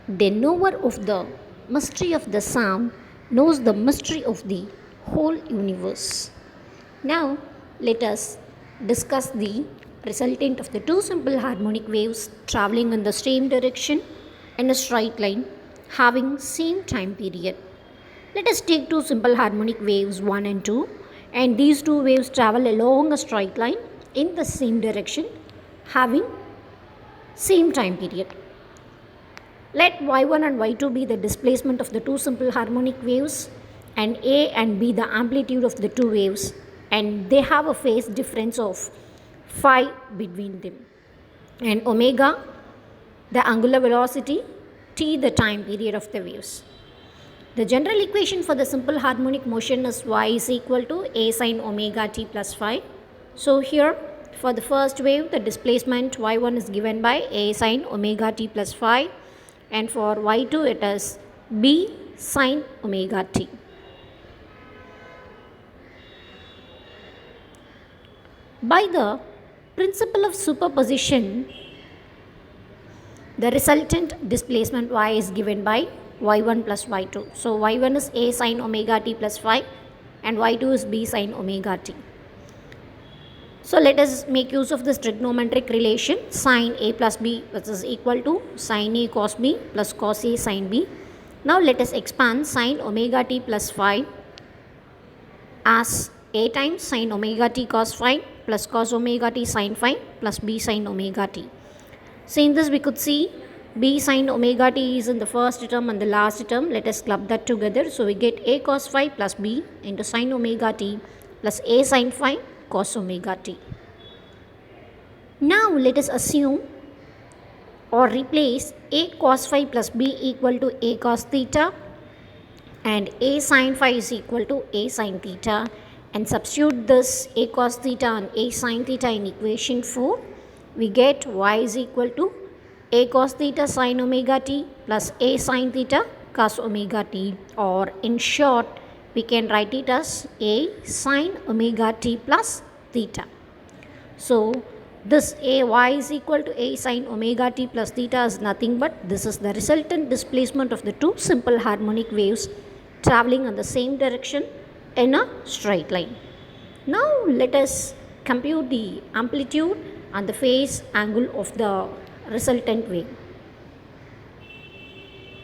The knower of the mystery of the sound knows the mystery of the whole universe. Now, let us discuss the resultant of the two simple harmonic waves traveling in the same direction in a straight line having same time period. Let us take two simple harmonic waves 1 and 2, and these two waves travel along a straight line in the same direction having same time period. Let y1 and y2 be the displacement of the two simple harmonic waves and a and b the amplitude of the two waves, and they have a phase difference of phi between them, and omega the angular velocity, t the time period of the waves. The general equation for the simple harmonic motion is y is equal to a sin omega t plus phi. So here for the first wave the displacement y1 is given by a sin omega t plus phi, and for y2 it is b sin omega t. By the principle of superposition, the resultant displacement y is given by y1 plus y2. So y1 is a sin omega t plus phi and y2 is b sin omega t. So let us make use of this trigonometric relation sin a plus b, which is equal to sin a cos b plus cos a sin b. Now let us expand sin omega t plus phi as a times sin omega t cos phi plus cos omega t sin phi plus b sin omega t. So in this we could see b sin omega t is in the first term and the last term. Let us club that together. So we get a cos phi plus b into sin omega t plus a sin phi cos omega t. Now let us assume or replace a cos phi plus b equal to a cos theta and a sin phi is equal to a sin theta, and substitute this a cos theta and a sin theta in equation 4. We get y is equal to a cos theta sin omega t plus a sin theta cos omega t, or in short we can write it as a sin omega t plus theta. So this a y is equal to a sin omega t plus theta is nothing but this is the resultant displacement of the two simple harmonic waves traveling in the same direction in a straight line. Now let us compute the amplitude and the phase angle of the resultant wave.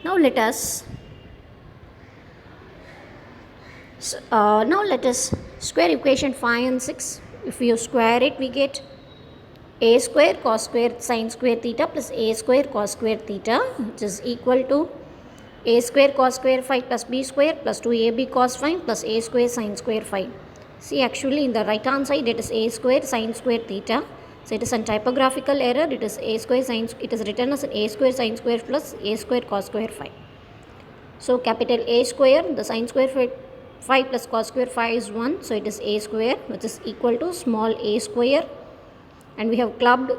Now let us square equation 5 and 6. If you square it, we get a square cos square sin square theta plus a square cos square theta, which is equal to a square cos square phi plus b square plus 2ab cos phi plus a square sin square phi. See, actually in the right hand side it is a square sin square theta. So it is a typographical error. It is a square sin. It is written as a square sin square plus a square cos square phi. So capital A square, the sin square phi plus cos square phi is 1. So it is a square, which is equal to small a square, and we have clubbed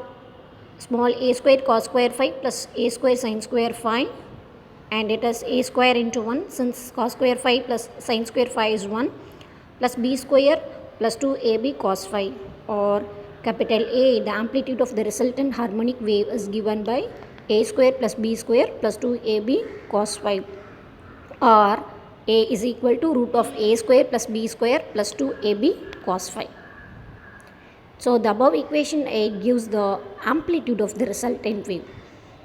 small a square cos square phi plus a square sin square phi, and it is a square into 1 since cos square phi plus sin square phi is 1, plus b square plus 2ab cos phi, or capital A, the amplitude of the resultant harmonic wave is given by a square plus b square plus 2ab cos phi, or a is equal to root of a square plus b square plus 2ab cos phi. So the above equation 8 gives the amplitude of the resultant wave.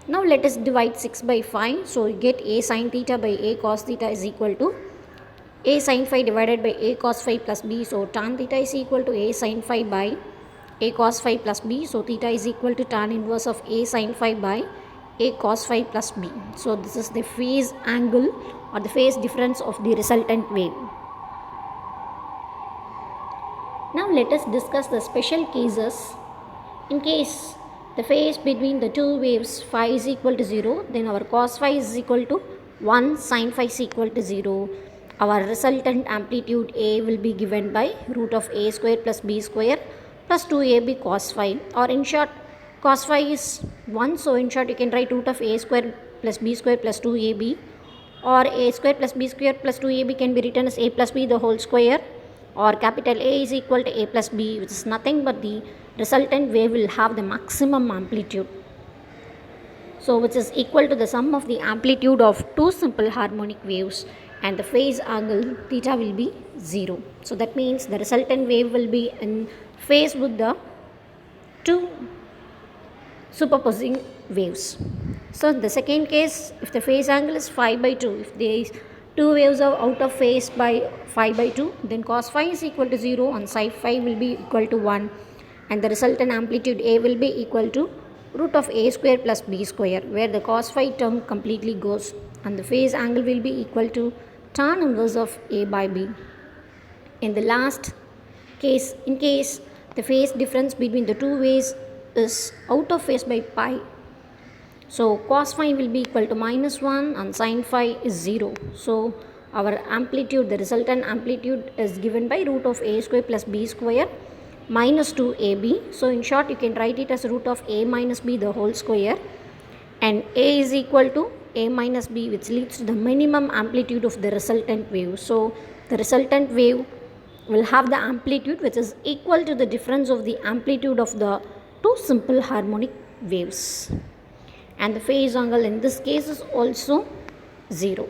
Now let us divide 6 by 5. So you get a sin theta by a cos theta is equal to a sin phi divided by a cos phi plus b. So tan theta is equal to a sin phi by a cos phi plus b. So theta is equal to tan inverse of a sin phi by a cos phi plus b. So this is the phase angle or the phase difference of the resultant wave. Now let us discuss the special cases. In case the phase between the two waves phi is equal to 0, then our cos phi is equal to 1, sin phi is equal to 0. Our resultant amplitude A will be given by root of a square plus b square plus 2ab cos phi, or in short cos phi is 1, so in short you can write root of a square plus b square plus 2ab, or a square plus b square plus 2ab can be written as a plus b the whole square, or capital A is equal to a plus b, which is nothing but the resultant wave will have the maximum amplitude. so which is equal to the sum of the amplitude of two simple harmonic waves, and the phase angle theta will be 0. So that means the resultant wave will be in phase with the two superposing waves. So in the second case, if the phase angle is phi by 2, if these two waves are out of phase by phi by 2, then cos phi is equal to 0 and psi phi will be equal to 1, and the resultant amplitude A will be equal to root of A square plus B square, where the cos phi term completely goes, and the phase angle will be equal to tan inverse of A by B. In the last case, in case the phase difference between the two waves is out of phase by pi, so cos phi will be equal to minus 1 and sin phi is 0. So our amplitude, the resultant amplitude is given by root of A square plus B square minus 2ab. So in short, you can write it as root of A minus B the whole square, and A is equal to A minus B, which leads to the minimum amplitude of the resultant wave. So the resultant wave will have the amplitude which is equal to the difference of the amplitude of the two simple harmonic waves, and the phase angle in this case is also 0.